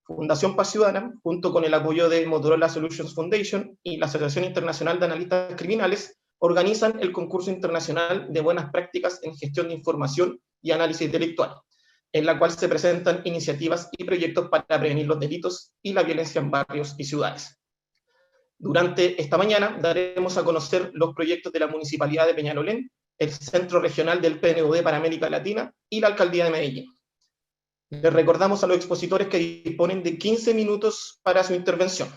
Fundación Paz Ciudadana, junto con el apoyo de Motorola Solutions Foundation y la Asociación Internacional de Analistas Criminales, organizan el concurso internacional de buenas prácticas en gestión de información y análisis intelectual, en la cual se presentan iniciativas y proyectos para prevenir los delitos y la violencia en barrios y ciudades. Durante esta mañana daremos a conocer los proyectos de la Municipalidad de Peñalolén, el Centro Regional del PNUD para América Latina y la Alcaldía de Medellín. Les recordamos a los expositores que disponen de 15 minutos para su intervención.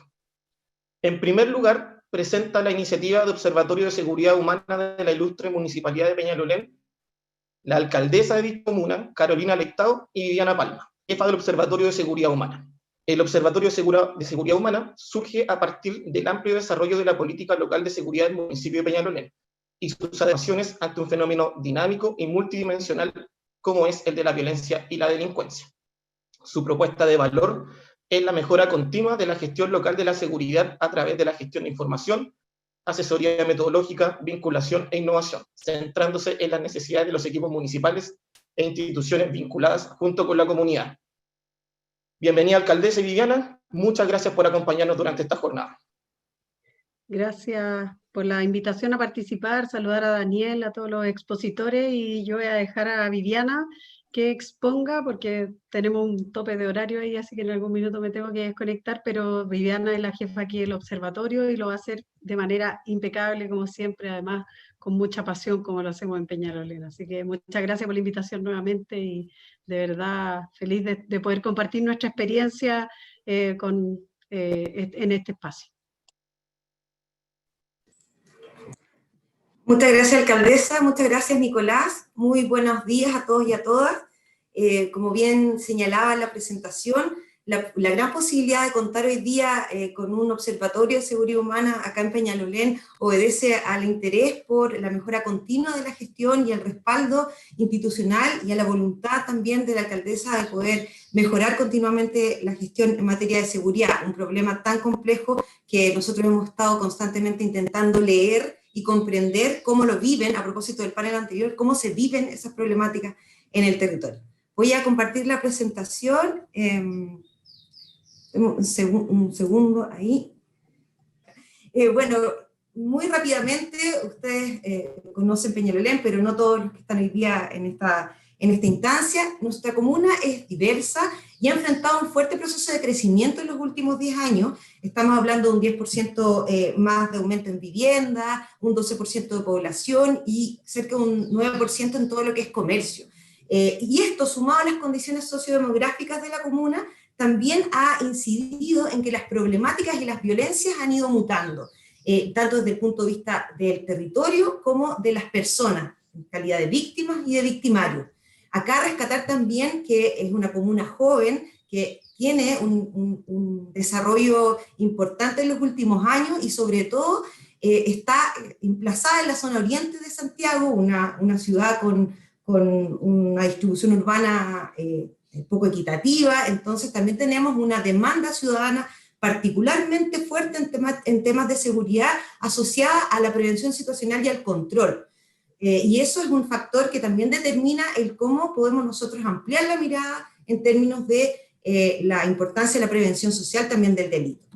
En primer lugar, presenta la iniciativa de Observatorio de Seguridad Humana de la ilustre Municipalidad de Peñalolén, la alcaldesa de dicha comuna, Carolina Lectao, y Viviana Palma, jefa del Observatorio de Seguridad Humana. El Observatorio de Seguridad Humana surge a partir del amplio desarrollo de la política local de seguridad del municipio de Peñalolén y sus adaptaciones ante un fenómeno dinámico y multidimensional como es el de la violencia y la delincuencia. Su propuesta de valor es la mejora continua de la gestión local de la seguridad a través de la gestión de información, asesoría metodológica, vinculación e innovación, centrándose en las necesidades de los equipos municipales e instituciones vinculadas junto con la comunidad. Bienvenida, alcaldesa Viviana, muchas gracias por acompañarnos durante esta jornada. Gracias por la invitación a participar, saludar a Daniel, a todos los expositores, y yo voy a dejar a Viviana que exponga porque tenemos un tope de horario ahí, así que en algún minuto me tengo que desconectar, pero Viviana es la jefa aquí del observatorio y lo va a hacer de manera impecable como siempre, además con mucha pasión como lo hacemos en Peñalolén. Así que muchas gracias por la invitación nuevamente y de verdad feliz de poder compartir nuestra experiencia en este espacio. Muchas gracias, alcaldesa, muchas gracias, Nicolás. Muy buenos días a todos y a todas. Como bien señalaba en la presentación, la gran posibilidad de contar hoy día con un observatorio de seguridad humana acá en Peñalolén obedece al interés por la mejora continua de la gestión y el respaldo institucional y a la voluntad también de la alcaldesa de poder mejorar continuamente la gestión en materia de seguridad, un problema tan complejo que nosotros hemos estado constantemente intentando leer y comprender cómo lo viven, a propósito del panel anterior, cómo se viven esas problemáticas en el territorio. Voy a compartir la presentación, un segundo ahí. Bueno, muy rápidamente, ustedes conocen Peñalolén, pero no todos los que están hoy día en esta instancia. Nuestra comuna es diversa y ha enfrentado un fuerte proceso de crecimiento en los últimos 10 años. Estamos hablando de un 10% más de aumento en vivienda, un 12% de población y cerca de un 9% en todo lo que es comercio. Y esto, sumado a las condiciones sociodemográficas de la comuna, también ha incidido en que las problemáticas y las violencias han ido mutando, tanto desde el punto de vista del territorio como de las personas, en calidad de víctimas y de victimarios. Acá rescatar también que es una comuna joven que tiene un desarrollo importante en los últimos años y sobre todo está emplazada en la zona oriente de Santiago, una ciudad con una distribución urbana poco equitativa. Entonces también tenemos una demanda ciudadana particularmente fuerte en temas de seguridad asociada a la prevención situacional y al control. Y eso es un factor que también determina el cómo podemos nosotros ampliar la mirada en términos de la importancia de la prevención social también del delito.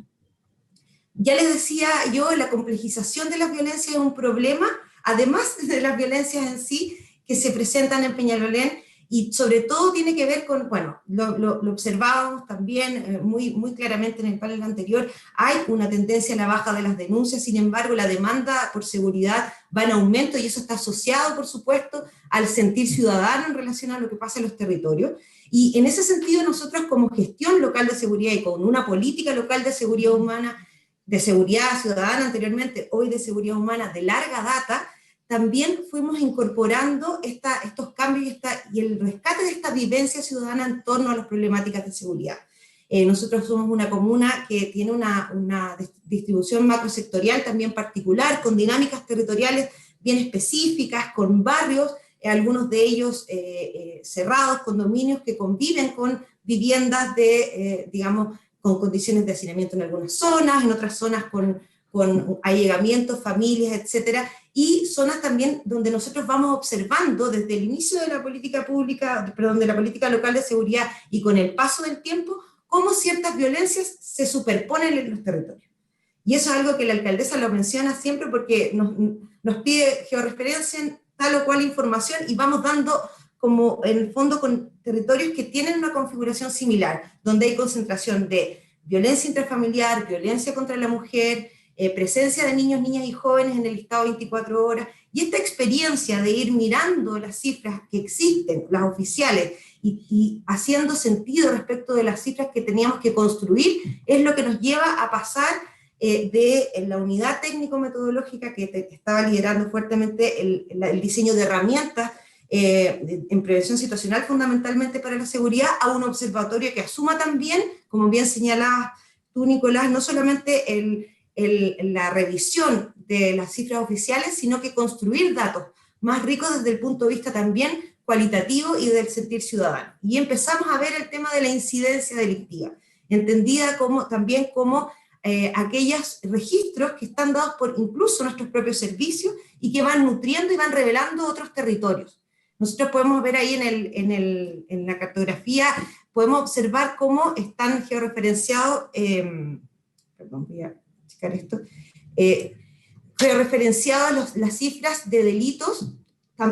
Ya les decía yo, la complejización de las violencias es un problema, además de las violencias en sí, que se presentan en Peñalolén, y sobre todo tiene que ver con, bueno, lo observábamos también muy claramente en el panel anterior, hay una tendencia a la baja de las denuncias, sin embargo la demanda por seguridad va en aumento y eso está asociado, por supuesto, al sentir ciudadano en relación a lo que pasa en los territorios. Y en ese sentido nosotros como gestión local de seguridad y con una política local de seguridad humana, de seguridad ciudadana anteriormente, hoy de seguridad humana de larga data, también fuimos incorporando estos cambios y el rescate de esta vivencia ciudadana en torno a las problemáticas de seguridad. Nosotros somos una comuna que tiene una distribución macrosectorial también particular, con dinámicas territoriales bien específicas, con barrios, algunos de ellos cerrados, condominios que conviven con viviendas digamos, con condiciones de hacinamiento en algunas zonas, en otras zonas con allegamientos, familias, etcétera, y zonas también donde nosotros vamos observando desde el inicio de la política pública, perdón, de la política local de seguridad y con el paso del tiempo, cómo ciertas violencias se superponen en los territorios. Y eso es algo que la alcaldesa lo menciona siempre porque nos pide georreferencia tal o cual información y vamos dando como en el fondo con territorios que tienen una configuración similar, donde hay concentración de violencia intrafamiliar, violencia contra la mujer, presencia de niños, niñas y jóvenes en el listado 24 horas, y esta experiencia de ir mirando las cifras que existen, las oficiales, y haciendo sentido respecto de las cifras que teníamos que construir, es lo que nos lleva a pasar de la unidad técnico-metodológica que estaba liderando fuertemente el diseño de herramientas en prevención situacional fundamentalmente para la seguridad, a un observatorio que asuma también, como bien señalabas tú, Nicolás, no solamente la revisión de las cifras oficiales, sino que construir datos más ricos desde el punto de vista también cualitativo y del sentir ciudadano. Y empezamos a ver el tema de la incidencia delictiva, entendida también como aquellos registros que están dados por incluso nuestros propios servicios y que van nutriendo y van revelando otros territorios. Nosotros podemos ver ahí en la cartografía, podemos observar cómo están georreferenciados, perdón, voy a checar esto, georreferenciadas las cifras de delitos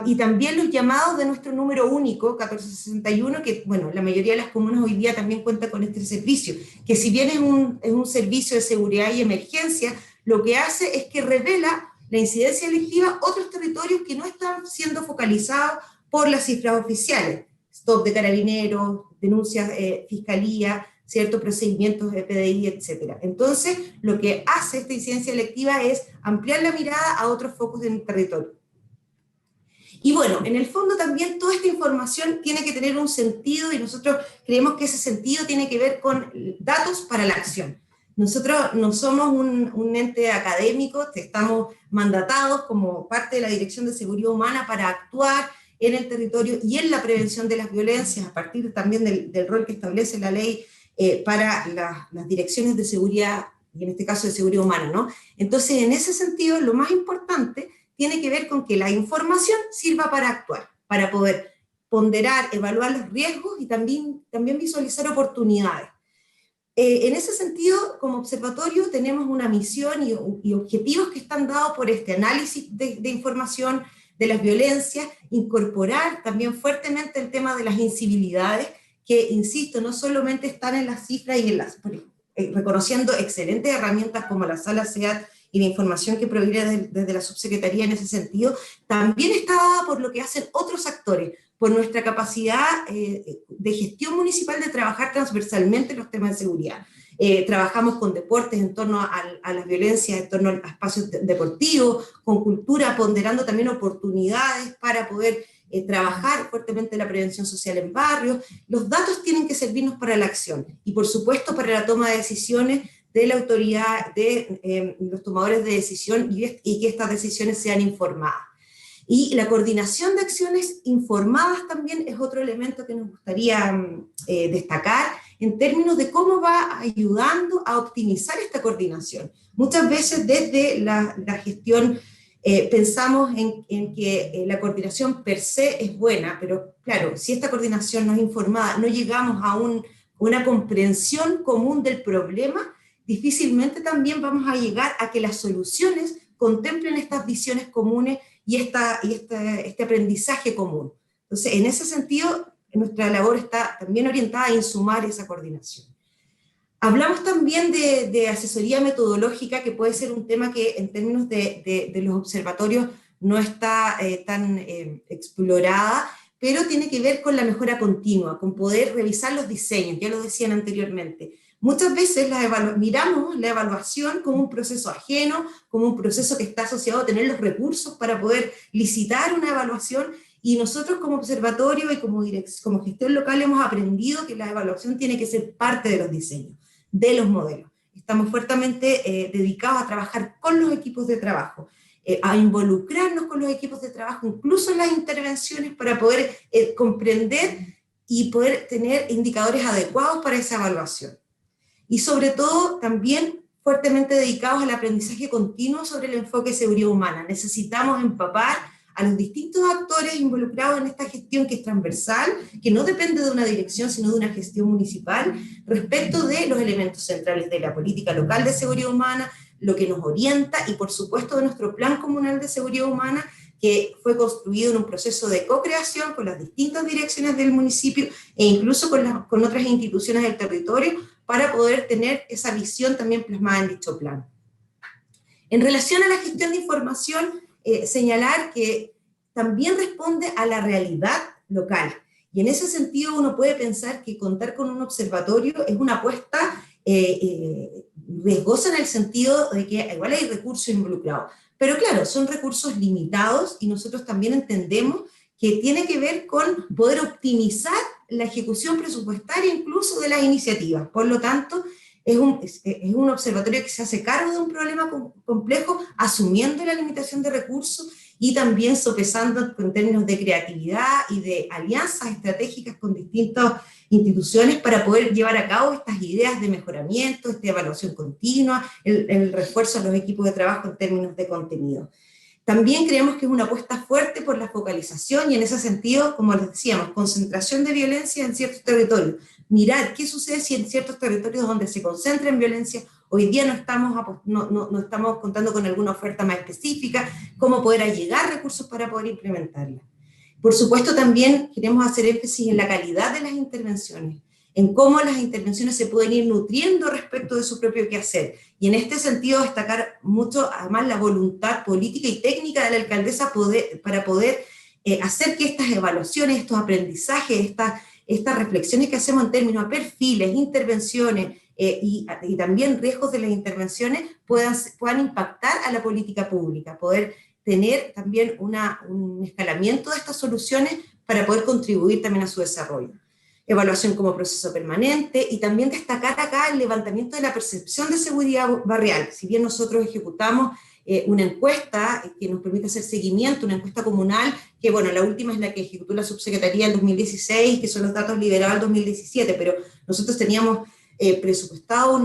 y también los llamados de nuestro número único, 1461, que bueno, la mayoría de las comunas hoy día también cuenta con este servicio, que si bien es un servicio de seguridad y emergencia, lo que hace es que revela la incidencia delictiva otros territorios que no están siendo focalizados por las cifras oficiales, stop de carabineros, denuncias fiscalía, ciertos procedimientos de PDI, etc. Entonces, lo que hace esta incidencia delictiva es ampliar la mirada a otros focos del territorio. Y bueno, en el fondo también toda esta información tiene que tener un sentido y nosotros creemos que ese sentido tiene que ver con datos para la acción. Nosotros no somos un ente académico, estamos mandatados como parte de la Dirección de Seguridad Humana para actuar en el territorio y en la prevención de las violencias, a partir también del rol que establece la ley para las direcciones de seguridad, y en este caso de seguridad humana, ¿no? Entonces, en ese sentido, lo más importante tiene que ver con que la información sirva para actuar, para poder ponderar, evaluar los riesgos y también visualizar oportunidades. En ese sentido, como observatorio, tenemos una misión y objetivos que están dados por este análisis de información de las violencias, incorporar también fuertemente el tema de las incivilidades, que, insisto, no solamente están en las cifras y reconociendo excelentes herramientas como la sala SEAT y la información que proviene desde la subsecretaría en ese sentido, también está dada por lo que hacen otros actores, por nuestra capacidad de gestión municipal de trabajar transversalmente en los temas de seguridad. Trabajamos con deportes en torno a las violencias, en torno a espacios deportivos, con cultura, ponderando también oportunidades para poder trabajar fuertemente la prevención social en barrios. Los datos tienen que servirnos para la acción y por supuesto para la toma de decisiones de la autoridad, de los tomadores de decisión y que estas decisiones sean informadas. Y la coordinación de acciones informadas también es otro elemento que nos gustaría destacar en términos de cómo va ayudando a optimizar esta coordinación. Muchas veces desde la gestión pensamos en que la coordinación per se es buena, pero claro, si esta coordinación no es informada, no llegamos a una comprensión común del problema, difícilmente también vamos a llegar a que las soluciones contemplen estas visiones comunes y este aprendizaje común. Entonces, en ese sentido, nuestra labor está también orientada a insumar esa coordinación. Hablamos también de asesoría metodológica, que puede ser un tema que en términos de los observatorios no está tan explorada, pero tiene que ver con la mejora continua, con poder revisar los diseños, ya lo decían anteriormente. Muchas veces miramos la evaluación como un proceso ajeno, como un proceso que está asociado a tener los recursos para poder licitar una evaluación, y nosotros como observatorio y como gestión local hemos aprendido que la evaluación tiene que ser parte de los diseños, de los modelos. Estamos fuertemente dedicados a trabajar con los equipos de trabajo, a involucrarnos con los equipos de trabajo, incluso en las intervenciones, para poder comprender y poder tener indicadores adecuados para esa evaluación. Y sobre todo también fuertemente dedicados al aprendizaje continuo sobre el enfoque de seguridad humana. Necesitamos empapar a los distintos actores involucrados en esta gestión que es transversal, que no depende de una dirección, sino de una gestión municipal, respecto de los elementos centrales de la política local de seguridad humana, lo que nos orienta, y por supuesto de nuestro Plan Comunal de Seguridad Humana, que fue construido en un proceso de co-creación con las distintas direcciones del municipio e incluso con otras instituciones del territorio, para poder tener esa visión también plasmada en dicho plan. En relación a la gestión de información, señalar que también responde a la realidad local, y en ese sentido uno puede pensar que contar con un observatorio es una apuesta riesgosa en el sentido de que igual hay recursos involucrados, pero claro, son recursos limitados, y nosotros también entendemos que tiene que ver con poder optimizar la ejecución presupuestaria incluso de las iniciativas. Por lo tanto, es un observatorio que se hace cargo de un problema complejo, asumiendo la limitación de recursos y también sopesando en términos de creatividad y de alianzas estratégicas con distintas instituciones para poder llevar a cabo estas ideas de mejoramiento, esta evaluación continua, el refuerzo a los equipos de trabajo en términos de contenido. También creemos que es una apuesta fuerte por la focalización, y en ese sentido, como les decíamos, concentración de violencia en ciertos territorios. Mirar qué sucede si en ciertos territorios donde se concentra en violencia, hoy día no estamos contando con alguna oferta más específica, cómo poder allegar recursos para poder implementarla. Por supuesto, también queremos hacer énfasis en la calidad de las intervenciones, en cómo las intervenciones se pueden ir nutriendo respecto de su propio quehacer. Y en este sentido destacar mucho, además, la voluntad política y técnica de la alcaldesa para poder hacer que estas evaluaciones, estos aprendizajes, estas reflexiones que hacemos en términos de perfiles, intervenciones y también riesgos de las intervenciones puedan impactar a la política pública, poder tener también un escalamiento de estas soluciones para poder contribuir también a su desarrollo. Evaluación como proceso permanente, y también destacar acá el levantamiento de la percepción de seguridad barrial. Si bien nosotros ejecutamos una encuesta que nos permite hacer seguimiento, una encuesta comunal, que bueno, la última es la que ejecutó la subsecretaría en 2016, que son los datos liberados en 2017, pero nosotros teníamos presupuestado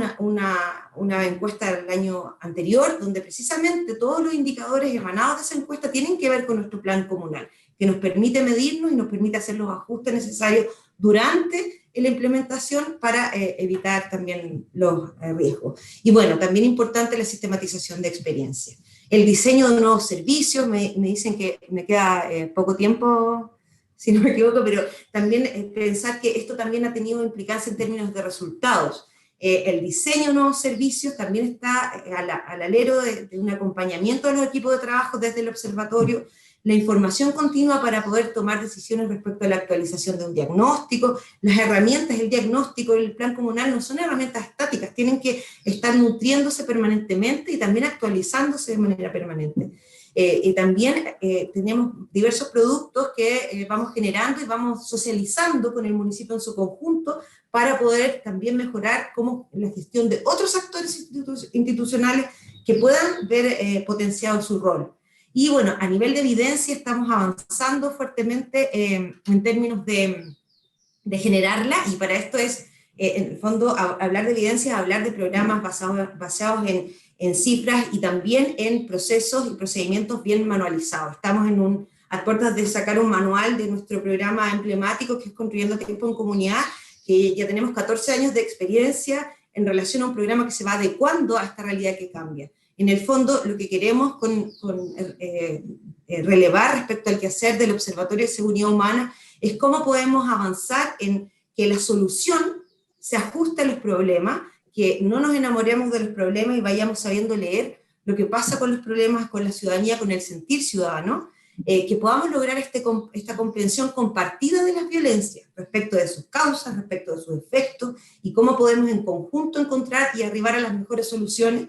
una encuesta del año anterior, donde precisamente todos los indicadores emanados de esa encuesta tienen que ver con nuestro plan comunal, que nos permite medirnos y nos permite hacer los ajustes necesarios durante la implementación para evitar también los riesgos. Y bueno, también importante la sistematización de experiencias. El diseño de nuevos servicios, me dicen que me queda poco tiempo, si no me equivoco, pero también pensar que esto también ha tenido implicancia en términos de resultados. El diseño de nuevos servicios también está al alero de un acompañamiento de los equipos de trabajo desde el observatorio, la información continua para poder tomar decisiones respecto a la actualización de un diagnóstico. Las herramientas, el diagnóstico, el plan comunal no son herramientas estáticas, tienen que estar nutriéndose permanentemente y también actualizándose de manera permanente. Y también tenemos diversos productos que vamos generando y vamos socializando con el municipio en su conjunto para poder también mejorar la gestión de otros actores institucionales que puedan ver potenciado su rol. Y bueno, a nivel de evidencia estamos avanzando fuertemente en términos de generarla, y para esto es, en el fondo, hablar de evidencia, hablar de programas basados en cifras y también en procesos y procedimientos bien manualizados. Estamos a puertas de sacar un manual de nuestro programa emblemático, que es Construyendo Tiempo en Comunidad, que ya tenemos 14 años de experiencia en relación a un programa que se va adecuando a esta realidad que cambia. En el fondo, lo que queremos relevar respecto al quehacer del Observatorio de Seguridad Humana es cómo podemos avanzar en que la solución se ajuste a los problemas, que no nos enamoremos de los problemas y vayamos sabiendo leer lo que pasa con los problemas, con la ciudadanía, con el sentir ciudadano, que podamos lograr esta comprensión compartida de las violencias respecto de sus causas, respecto de sus efectos, y cómo podemos en conjunto encontrar y arribar a las mejores soluciones.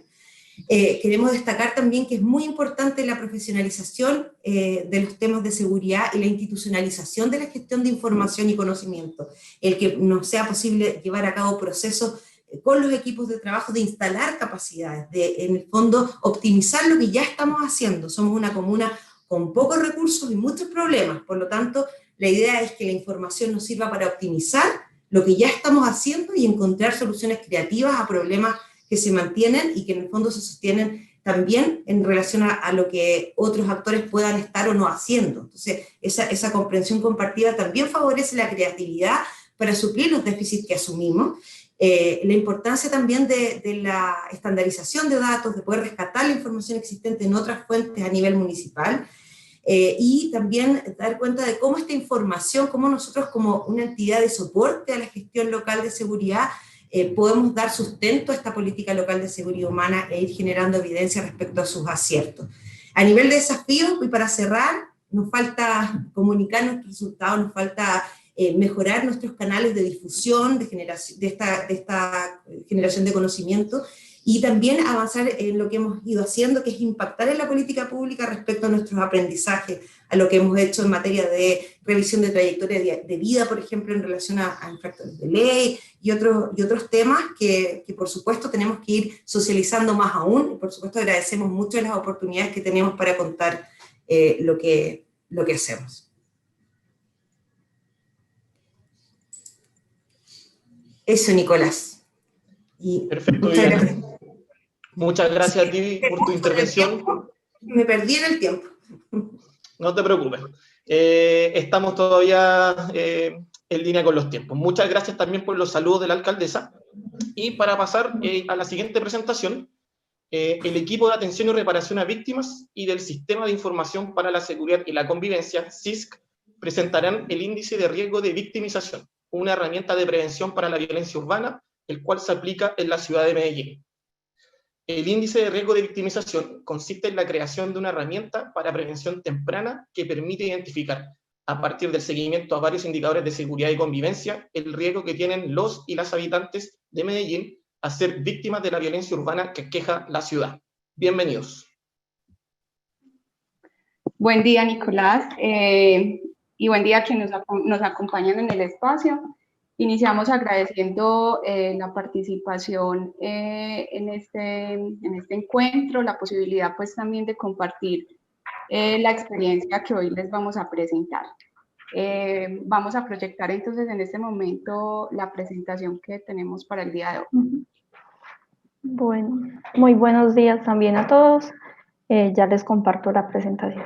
Queremos destacar también que es muy importante la profesionalización de los temas de seguridad y la institucionalización de la gestión de información y conocimiento, el que nos sea posible llevar a cabo procesos con los equipos de trabajo de instalar capacidades, de en el fondo optimizar lo que ya estamos haciendo. Somos una comuna con pocos recursos y muchos problemas, por lo tanto la idea es que la información nos sirva para optimizar lo que ya estamos haciendo y encontrar soluciones creativas a problemas que se mantienen y que en el fondo se sostienen también en relación a lo que otros actores puedan estar o no haciendo. Entonces, esa comprensión compartida también favorece la creatividad para suplir los déficits que asumimos. La importancia también de la estandarización de datos, de poder rescatar la información existente en otras fuentes a nivel municipal, y también dar cuenta de cómo esta información, cómo nosotros como una entidad de soporte a la gestión local de seguridad, podemos dar sustento a esta política local de seguridad humana e ir generando evidencia respecto a sus aciertos. A nivel de desafíos, y para cerrar, nos falta comunicar nuestros resultados, nos falta mejorar nuestros canales de difusión, de esta generación de conocimiento, y también avanzar en lo que hemos ido haciendo, que es impactar en la política pública respecto a nuestros aprendizajes, a lo que hemos hecho en materia de revisión de trayectoria de vida, por ejemplo, en relación a infractores de ley y otros temas que por supuesto tenemos que ir socializando más aún, y por supuesto agradecemos mucho las oportunidades que tenemos para contar lo que hacemos. Eso, Nicolás. Perfecto, muchas Viviana. gracias. Muchas gracias a ti por tu intervención. Me perdí en el tiempo. No te preocupes. Estamos todavía en línea con los tiempos. Muchas gracias también por los saludos de la alcaldesa. Y para pasar a la siguiente presentación, el equipo de atención y reparación a víctimas y del Sistema de Información para la Seguridad y la Convivencia, SISC, presentarán el índice de riesgo de victimización, una herramienta de prevención para la violencia urbana, el cual se aplica en la ciudad de Medellín. El índice de riesgo de victimización consiste en la creación de una herramienta para prevención temprana que permite identificar, a partir del seguimiento a varios indicadores de seguridad y convivencia, el riesgo que tienen los y las habitantes de Medellín a ser víctimas de la violencia urbana que aqueja la ciudad. Bienvenidos. Buen día, Nicolás, y buen día a quienes nos acompañan en el espacio. Iniciamos agradeciendo la participación en este encuentro, la posibilidad pues también de compartir la experiencia que hoy les vamos a presentar. Vamos a proyectar entonces en este momento la presentación que tenemos para el día de hoy. Bueno, muy buenos días también a todos. Ya les comparto la presentación.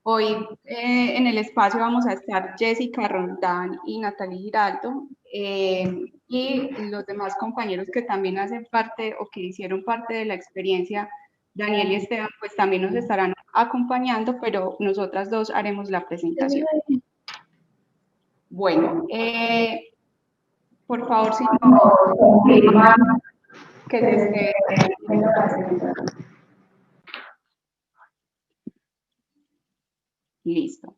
Hoy en el espacio vamos a estar Jessica Roldán y Natalie Giraldo, y los demás compañeros que también hacen parte o que hicieron parte de la experiencia, Daniel y Esteban, pues también nos estarán acompañando, pero nosotras dos haremos la presentación. Bueno, por favor, si no, que desde listo.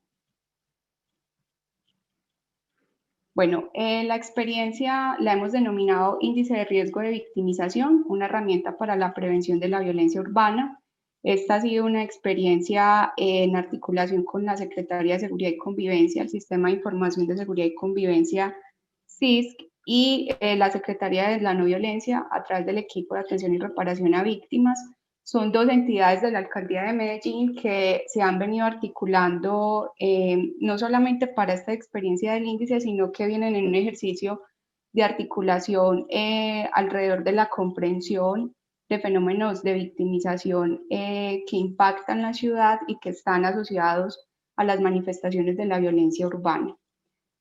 Bueno, la experiencia la hemos denominado Índice de Riesgo de Victimización, una herramienta para la prevención de la violencia urbana. Esta ha sido una experiencia en articulación con la Secretaría de Seguridad y Convivencia, el Sistema de Información de Seguridad y Convivencia, SISC, y la Secretaría de la No Violencia a través del equipo de atención y reparación a víctimas. Son dos entidades de la Alcaldía de Medellín que se han venido articulando no solamente para esta experiencia del índice, sino que vienen en un ejercicio de articulación alrededor de la comprensión de fenómenos de victimización que impactan la ciudad y que están asociados a las manifestaciones de la violencia urbana.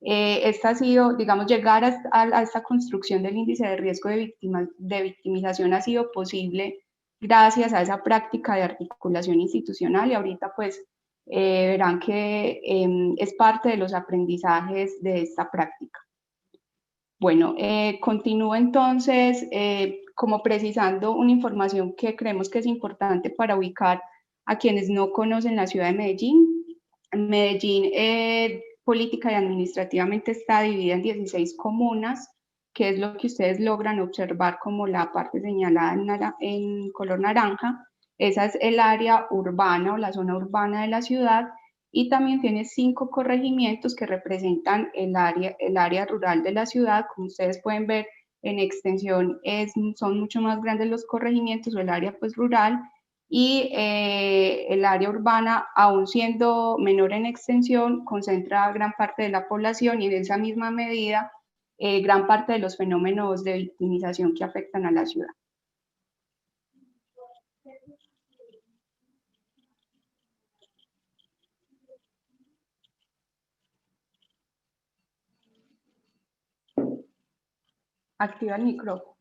Esta ha sido, digamos, llegar a esta construcción del índice de riesgo de victimización ha sido posible gracias a esa práctica de articulación institucional, y ahorita pues verán que es parte de los aprendizajes de esta práctica. Bueno, continúo entonces como precisando una información que creemos que es importante para ubicar a quienes no conocen la ciudad de Medellín. Medellín política y administrativamente está dividida en 16 comunas, que es lo que ustedes logran observar como la parte señalada en color naranja. Esa es el área urbana o la zona urbana de la ciudad, y también tiene 5 corregimientos que representan el área rural de la ciudad. Como ustedes pueden ver, en extensión son mucho más grandes los corregimientos o el área pues rural, y el área urbana, aún siendo menor en extensión, concentra gran parte de la población y en esa misma medida gran parte de los fenómenos de victimización que afectan a la ciudad. Activa el micrófono.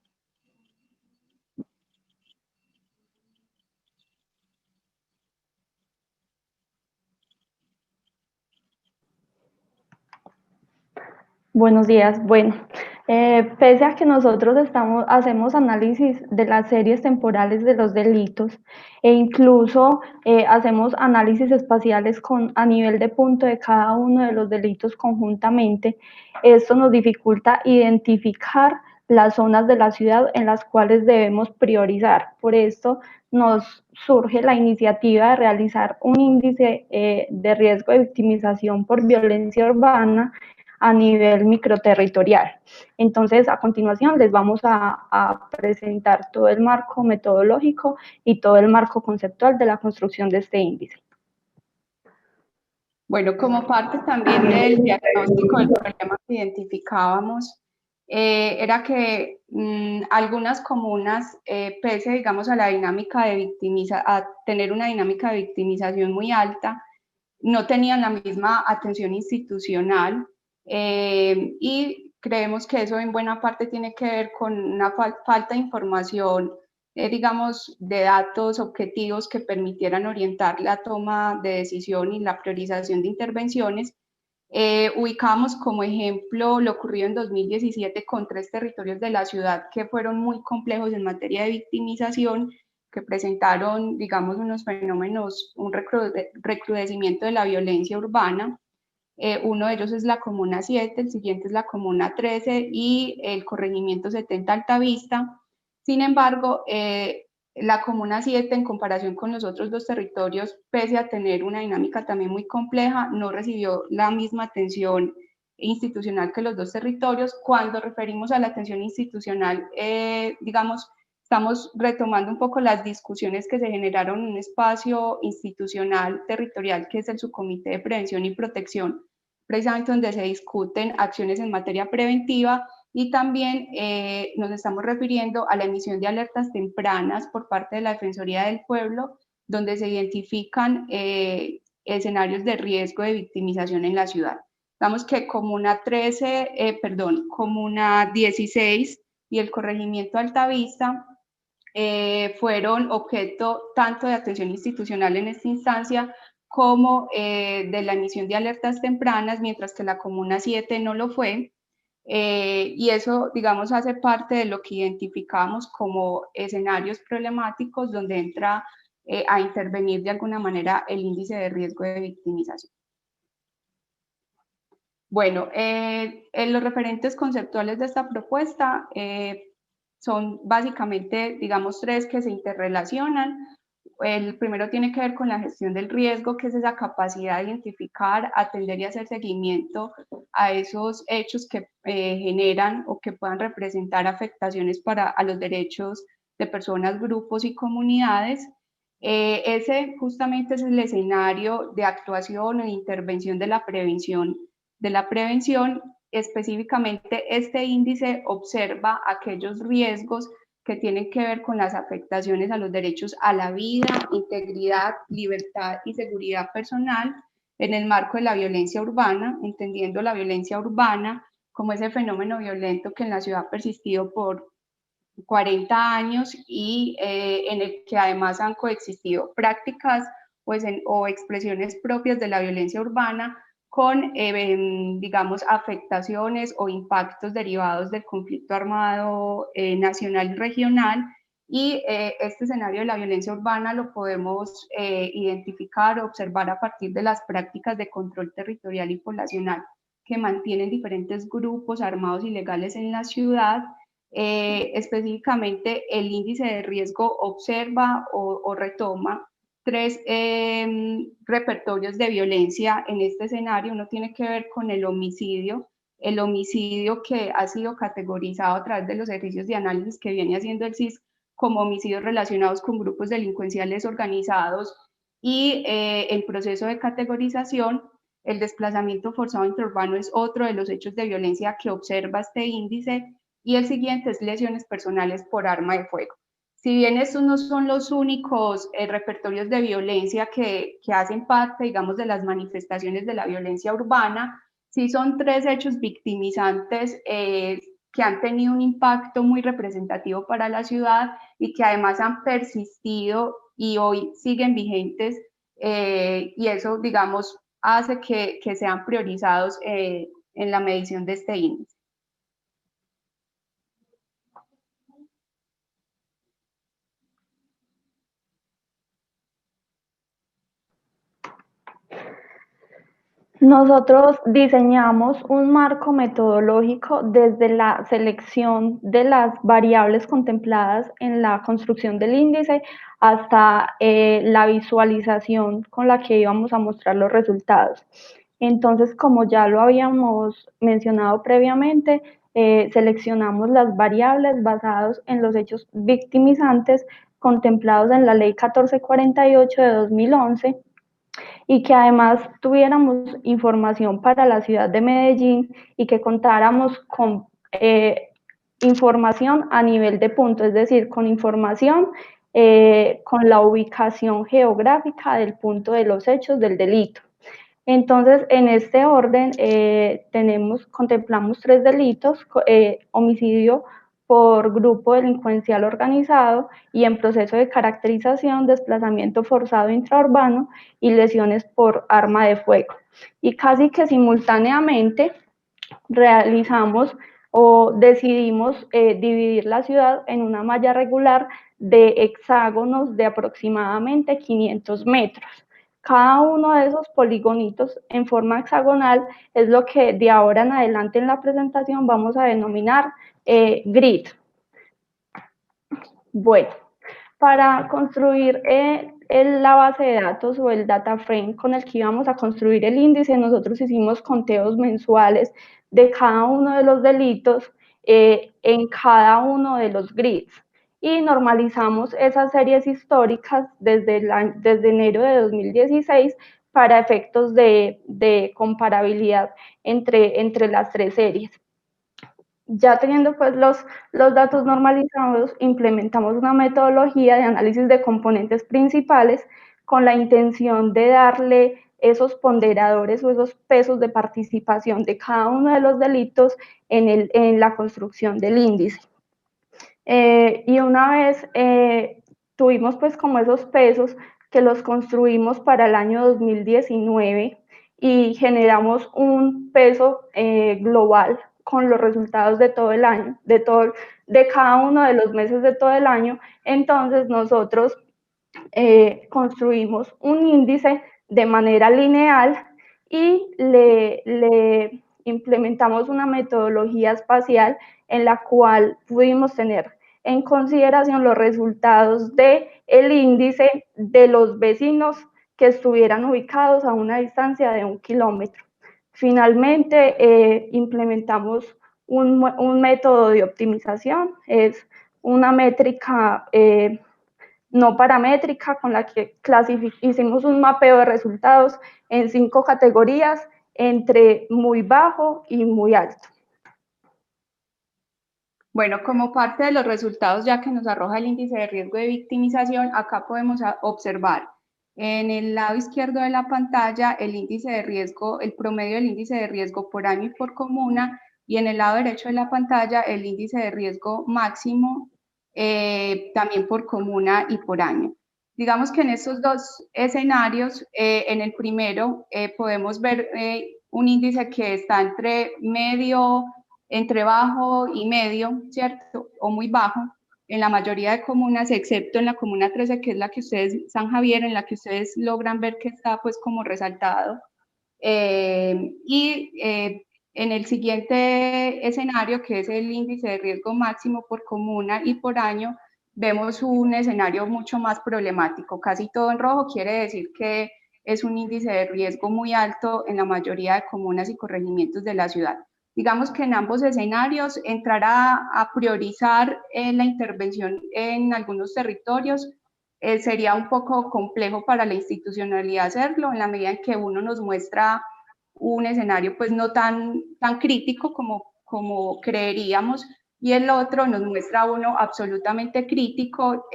Buenos días. Bueno, pese a que nosotros hacemos análisis de las series temporales de los delitos e incluso hacemos análisis espaciales a nivel de punto de cada uno de los delitos conjuntamente, esto nos dificulta identificar las zonas de la ciudad en las cuales debemos priorizar. Por esto nos surge la iniciativa de realizar un índice de riesgo de victimización por violencia urbana a nivel microterritorial. Entonces, a continuación les vamos a presentar todo el marco metodológico y todo el marco conceptual de la construcción de este índice. Bueno, como parte también del diagnóstico del problema que identificábamos, era que algunas comunas, pese, digamos, a la dinámica de a tener una dinámica de victimización muy alta, no tenían la misma atención institucional, y creemos que eso en buena parte tiene que ver con una falta de información, digamos, de datos objetivos que permitieran orientar la toma de decisión y la priorización de intervenciones. Ubicamos como ejemplo lo ocurrido en 2017 con 3 territorios de la ciudad que fueron muy complejos en materia de victimización, que presentaron, digamos, unos fenómenos, un recrudecimiento de la violencia urbana. Uno de ellos es la Comuna 7, el siguiente es la Comuna 13 y el Corregimiento 70 Altavista. Sin embargo, la Comuna 7, en comparación con los otros 2 territorios, pese a tener una dinámica también muy compleja, no recibió la misma atención institucional que los 2 territorios. Cuando referimos a la atención institucional, digamos, estamos retomando un poco las discusiones que se generaron en un espacio institucional territorial que es el Subcomité de Prevención y Protección, precisamente donde se discuten acciones en materia preventiva, y también nos estamos refiriendo a la emisión de alertas tempranas por parte de la Defensoría del Pueblo, donde se identifican escenarios de riesgo de victimización en la ciudad. Digamos que Comuna 16 y el Corregimiento Altavista fueron objeto tanto de atención institucional en esta instancia como de la emisión de alertas tempranas, mientras que la Comuna 7 no lo fue. Y eso, digamos, hace parte de lo que identificamos como escenarios problemáticos donde entra a intervenir de alguna manera el índice de riesgo de victimización. Bueno, los referentes conceptuales de esta propuesta son básicamente, digamos, 3 que se interrelacionan. El primero tiene que ver con la gestión del riesgo, que es esa capacidad de identificar, atender y hacer seguimiento a esos hechos que generan o que puedan representar afectaciones a los derechos de personas, grupos y comunidades. Ese justamente es el escenario de actuación o de intervención de la prevención. Específicamente, este índice observa aquellos riesgos que tienen que ver con las afectaciones a los derechos a la vida, integridad, libertad y seguridad personal en el marco de la violencia urbana, entendiendo la violencia urbana como ese fenómeno violento que en la ciudad ha persistido por 40 años y en el que además han coexistido prácticas o expresiones propias de la violencia urbana con, digamos, afectaciones o impactos derivados del conflicto armado nacional y regional. Y este escenario de la violencia urbana lo podemos identificar o observar a partir de las prácticas de control territorial y poblacional que mantienen diferentes grupos armados ilegales en la ciudad. Específicamente, el índice de riesgo observa o retoma 3 repertorios de violencia en este escenario. Uno tiene que ver con el homicidio que ha sido categorizado a través de los ejercicios de análisis que viene haciendo el CIS como homicidios relacionados con grupos delincuenciales organizados, y el proceso de categorización. El desplazamiento forzado interurbano es otro de los hechos de violencia que observa este índice, y el siguiente es lesiones personales por arma de fuego. Si bien estos no son los únicos repertorios de violencia que hacen parte, digamos, de las manifestaciones de la violencia urbana, sí son 3 hechos victimizantes que han tenido un impacto muy representativo para la ciudad y que además han persistido y hoy siguen vigentes, y eso, digamos, hace que sean priorizados en la medición de este índice. Nosotros diseñamos un marco metodológico desde la selección de las variables contempladas en la construcción del índice hasta la visualización con la que íbamos a mostrar los resultados. Entonces, como ya lo habíamos mencionado previamente, seleccionamos las variables basadas en los hechos victimizantes contemplados en la Ley 1448 de 2011, y que además tuviéramos información para la ciudad de Medellín y que contáramos con información a nivel de punto, es decir, con información con la ubicación geográfica del punto de los hechos del delito. Entonces, en este orden contemplamos 3 delitos: homicidio por grupo delincuencial organizado y en proceso de caracterización, desplazamiento forzado intraurbano y lesiones por arma de fuego. Y casi que simultáneamente realizamos o decidimos dividir la ciudad en una malla regular de hexágonos de aproximadamente 500 metros. Cada uno de esos poligonitos en forma hexagonal es lo que de ahora en adelante en la presentación vamos a denominar grid. Bueno, para construir la base de datos o el data frame con el que íbamos a construir el índice, nosotros hicimos conteos mensuales de cada uno de los delitos en cada uno de los grids y normalizamos esas series históricas desde enero de 2016 para efectos de comparabilidad entre las 3 series. Ya teniendo pues los datos normalizados, implementamos una metodología de análisis de componentes principales con la intención de darle esos ponderadores o esos pesos de participación de cada uno de los delitos en la construcción del índice. Y una vez tuvimos pues como esos pesos que los construimos para el año 2019 y generamos un peso global con los resultados de todo el año, de cada uno de los meses de todo el año. Entonces nosotros construimos un índice de manera lineal y le implementamos una metodología espacial en la cual pudimos tener en consideración los resultados del índice de los vecinos que estuvieran ubicados a una distancia de 1 kilómetro. Finalmente, implementamos un método de optimización, es una métrica no paramétrica con la que hicimos un mapeo de resultados en 5 categorías, entre muy bajo y muy alto. Bueno, como parte de los resultados ya que nos arroja el índice de riesgo de victimización, acá podemos observar en el lado izquierdo de la pantalla el índice de riesgo, el promedio del índice de riesgo por año y por comuna, y en el lado derecho de la pantalla el índice de riesgo máximo también por comuna y por año. Digamos que en estos 2 escenarios, en el primero podemos ver un índice que está entre bajo y medio, ¿cierto? O muy bajo en la mayoría de comunas, excepto en la comuna 13, que es la que ustedes, San Javier, en la que ustedes logran ver que está pues como resaltado. En el siguiente escenario, que es el índice de riesgo máximo por comuna y por año, vemos un escenario mucho más problemático. Casi todo en rojo quiere decir que es un índice de riesgo muy alto en la mayoría de comunas y corregimientos de la ciudad. Digamos que en ambos escenarios entrar a priorizar la intervención en algunos territorios sería un poco complejo para la institucionalidad hacerlo, en la medida en que uno nos muestra un escenario pues no tan crítico como creeríamos, y el otro nos muestra uno absolutamente crítico,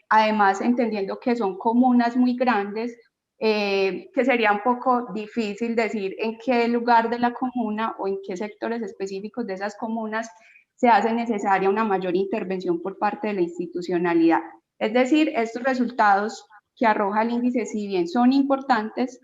además entendiendo que son comunas muy grandes, que sería un poco difícil decir en qué lugar de la comuna o en qué sectores específicos de esas comunas se hace necesaria una mayor intervención por parte de la institucionalidad. Es decir, estos resultados que arroja el índice, si bien son importantes,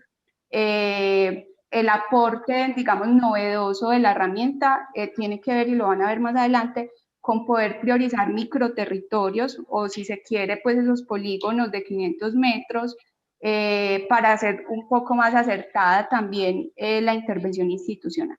el aporte, digamos, novedoso de la herramienta tiene que ver, y lo van a ver más adelante, con poder priorizar microterritorios o, si se quiere, pues esos polígonos de 500 metros para hacer un poco más acertada también la intervención institucional.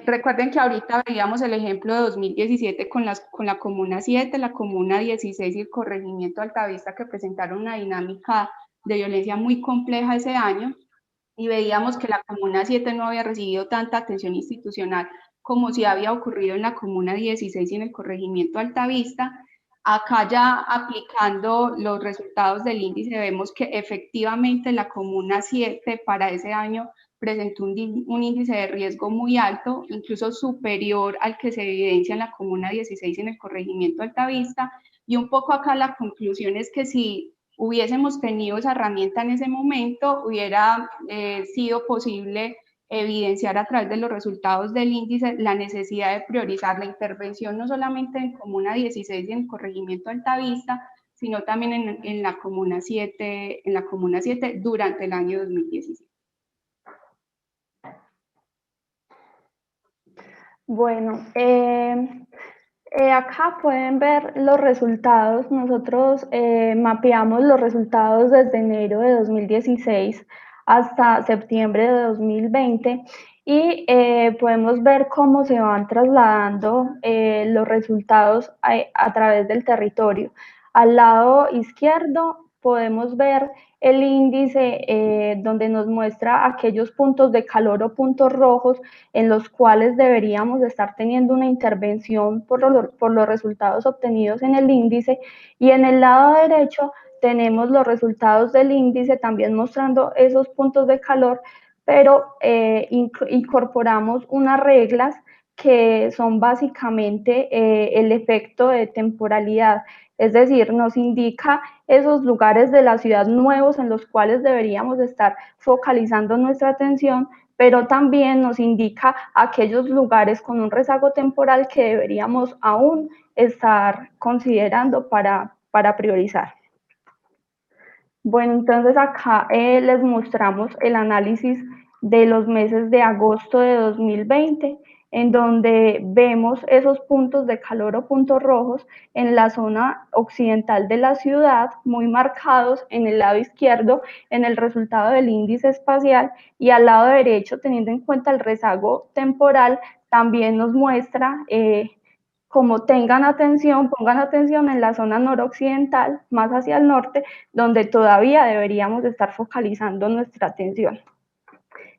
Recuerden que ahorita veíamos el ejemplo de 2017 con la Comuna 7, la Comuna 16 y el Corregimiento Altavista, que presentaron una dinámica de violencia muy compleja ese año, y veíamos que la Comuna 7 no había recibido tanta atención institucional como si había ocurrido en la Comuna 16 y en el Corregimiento Altavista. Acá ya aplicando los resultados del índice vemos que efectivamente la Comuna 7 para ese año presentó un índice de riesgo muy alto, incluso superior al que se evidencia en la Comuna 16 y en el Corregimiento Altavista, y un poco acá la conclusión es que si hubiésemos tenido esa herramienta en ese momento, hubiera sido posible evidenciar a través de los resultados del índice la necesidad de priorizar la intervención no solamente en Comuna 16 y en el Corregimiento Altavista, sino también en la Comuna 7, durante el año 2017. Bueno, acá pueden ver los resultados. Nosotros mapeamos los resultados desde enero de 2016 hasta septiembre de 2020 y podemos ver cómo se van trasladando los resultados a través del territorio. Al lado izquierdo podemos ver el índice donde nos muestra aquellos puntos de calor o puntos rojos en los cuales deberíamos estar teniendo una intervención por los resultados obtenidos en el índice, y en el lado derecho tenemos los resultados del índice también mostrando esos puntos de calor, pero incorporamos unas reglas que son básicamente el efecto de temporalidad, es decir, nos indica esos lugares de la ciudad nuevos en los cuales deberíamos estar focalizando nuestra atención, pero también nos indica aquellos lugares con un rezago temporal que deberíamos aún estar considerando para priorizar. Bueno, entonces acá les mostramos el análisis de los meses de agosto de 2020, en donde vemos esos puntos de calor o puntos rojos en la zona occidental de la ciudad, muy marcados en el lado izquierdo en el resultado del índice espacial, y al lado derecho, teniendo en cuenta el rezago temporal, también nos muestra como pongan atención en la zona noroccidental, más hacia el norte, donde todavía deberíamos estar focalizando nuestra atención.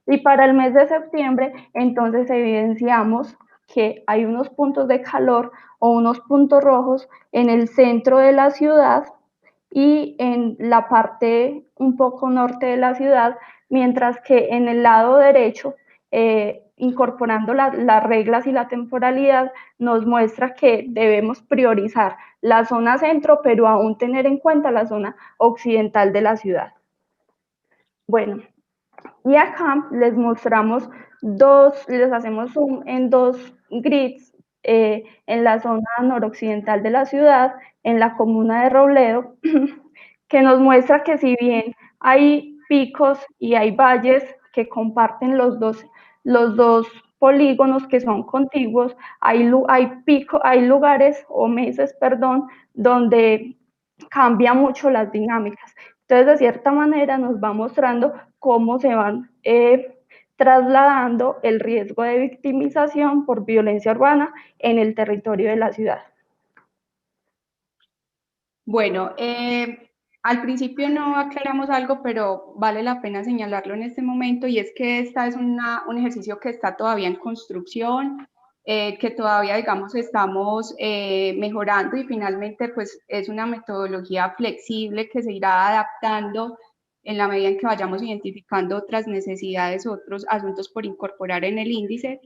Y para el mes de septiembre, entonces evidenciamos que hay unos puntos de calor o unos puntos rojos en el centro de la ciudad y en la parte un poco norte de la ciudad, mientras que en el lado derecho, incorporando las reglas y la temporalidad, nos muestra que debemos priorizar la zona centro, pero aún tener en cuenta la zona occidental de la ciudad. Bueno, y acá les mostramos les hacemos zoom en dos grids en la zona noroccidental de la ciudad, en la comuna de Robledo, que nos muestra que si bien hay picos y hay valles que comparten los dos polígonos que son contiguos, hay lugares o meses, donde cambia mucho las dinámicas. Entonces, de cierta manera, nos va mostrando cómo se van trasladando el riesgo de victimización por violencia urbana en el territorio de la ciudad. Bueno, al principio no aclaramos algo, pero vale la pena señalarlo en este momento, y es que este es un ejercicio que está todavía en construcción, que todavía, digamos, estamos mejorando, y finalmente pues es una metodología flexible que se irá adaptando en la medida en que vayamos identificando otras necesidades, otros asuntos por incorporar en el índice.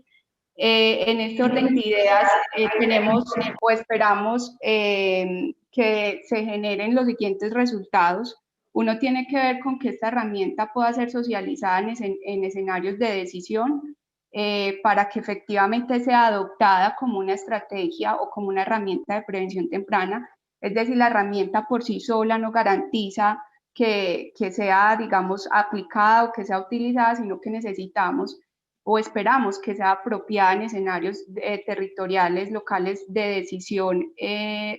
En este orden de ideas tenemos o esperamos que se generen los siguientes resultados. Uno tiene que ver con que esta herramienta pueda ser socializada en escenarios de decisión. para que efectivamente sea adoptada como una estrategia o como una herramienta de prevención temprana. Es decir, la herramienta por sí sola no garantiza que sea, digamos, aplicada o que sea utilizada, sino que necesitamos o esperamos que sea apropiada en escenarios territoriales, locales de decisión,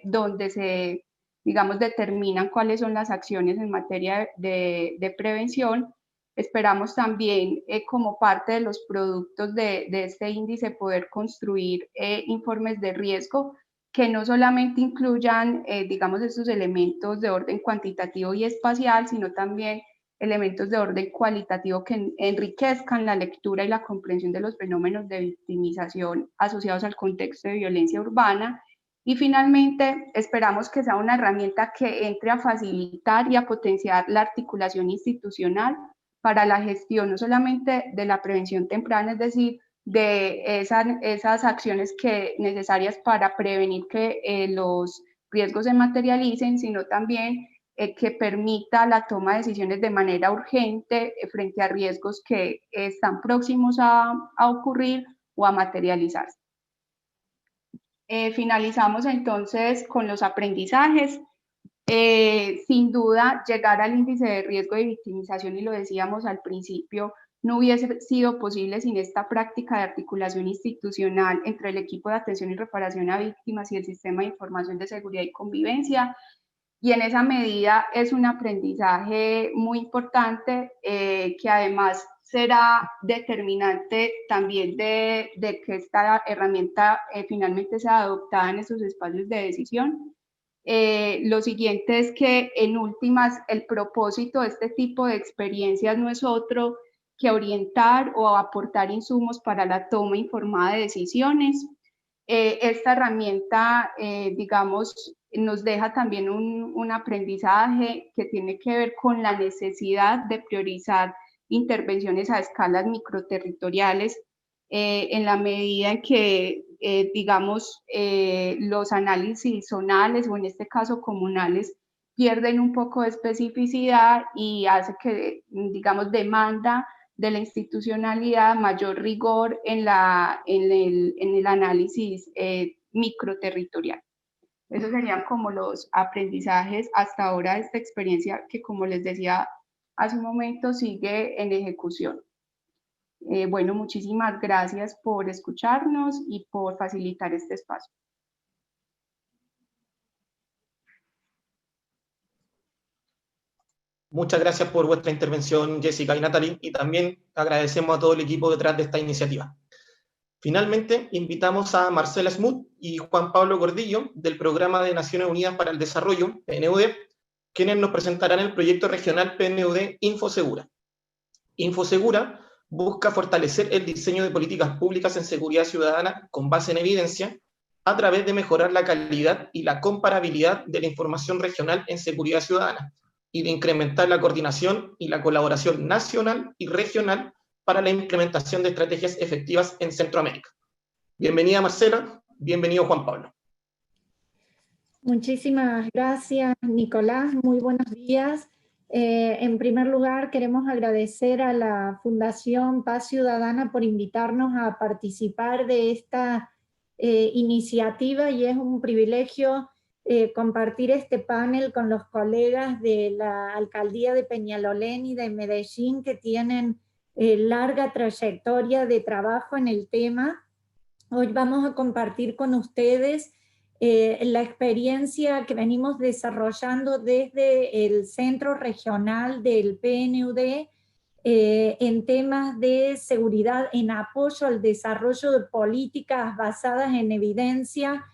donde se, digamos, determinan cuáles son las acciones en materia de prevención. Esperamos también, como parte de los productos de este índice, poder construir informes de riesgo que no solamente incluyan, digamos, estos elementos de orden cuantitativo y espacial, sino también elementos de orden cualitativo que enriquezcan la lectura y la comprensión de los fenómenos de victimización asociados al contexto de violencia urbana. Y finalmente, esperamos que sea una herramienta que entre a facilitar y a potenciar la articulación institucional para la gestión no solamente de la prevención temprana, es decir, de esas acciones necesarias para prevenir que los riesgos se materialicen, sino también que permita la toma de decisiones de manera urgente frente a riesgos que están próximos a ocurrir o a materializarse. Finalizamos entonces con los aprendizajes. Sin duda, llegar al índice de riesgo de victimización, y lo decíamos al principio, no hubiese sido posible sin esta práctica de articulación institucional entre el equipo de atención y reparación a víctimas y el sistema de información de seguridad y convivencia. Y en esa medida es un aprendizaje muy importante que además será determinante también de que esta herramienta finalmente sea adoptada en esos espacios de decisión. Lo siguiente es que en últimas el propósito de este tipo de experiencias no es otro que orientar o aportar insumos para la toma informada de decisiones. Esta herramienta, digamos, nos deja también un aprendizaje que tiene que ver con la necesidad de priorizar intervenciones a escalas microterritoriales en la medida en que, digamos, los análisis zonales o en este caso comunales pierden un poco de especificidad y hace que, digamos, demanda de la institucionalidad mayor rigor en el análisis microterritorial. Esos serían como los aprendizajes hasta ahora de esta experiencia que, como les decía hace un momento, sigue en ejecución. Bueno, muchísimas gracias por escucharnos y por facilitar este espacio. Muchas gracias por vuestra intervención, Jessica y Natalie, y también agradecemos a todo el equipo detrás de esta iniciativa. Finalmente, invitamos a Marcela Smoot y Juan Pablo Gordillo, del Programa de Naciones Unidas para el Desarrollo, PNUD, quienes nos presentarán el proyecto regional PNUD Infosegura. Infosegura busca fortalecer el diseño de políticas públicas en seguridad ciudadana con base en evidencia, a través de mejorar la calidad y la comparabilidad de la información regional en seguridad ciudadana, y de incrementar la coordinación y la colaboración nacional y regional para la implementación de estrategias efectivas en Centroamérica. Bienvenida Marcela, bienvenido Juan Pablo. Muchísimas gracias, Nicolás, muy buenos días. En primer lugar, queremos agradecer a la Fundación Paz Ciudadana por invitarnos a participar de esta iniciativa, y es un privilegio compartir este panel con los colegas de la Alcaldía de Peñalolén y de Medellín, que tienen larga trayectoria de trabajo en el tema. Hoy vamos a compartir con ustedes la experiencia que venimos desarrollando desde el Centro Regional del PNUD en temas de seguridad, en apoyo al desarrollo de políticas basadas en evidencia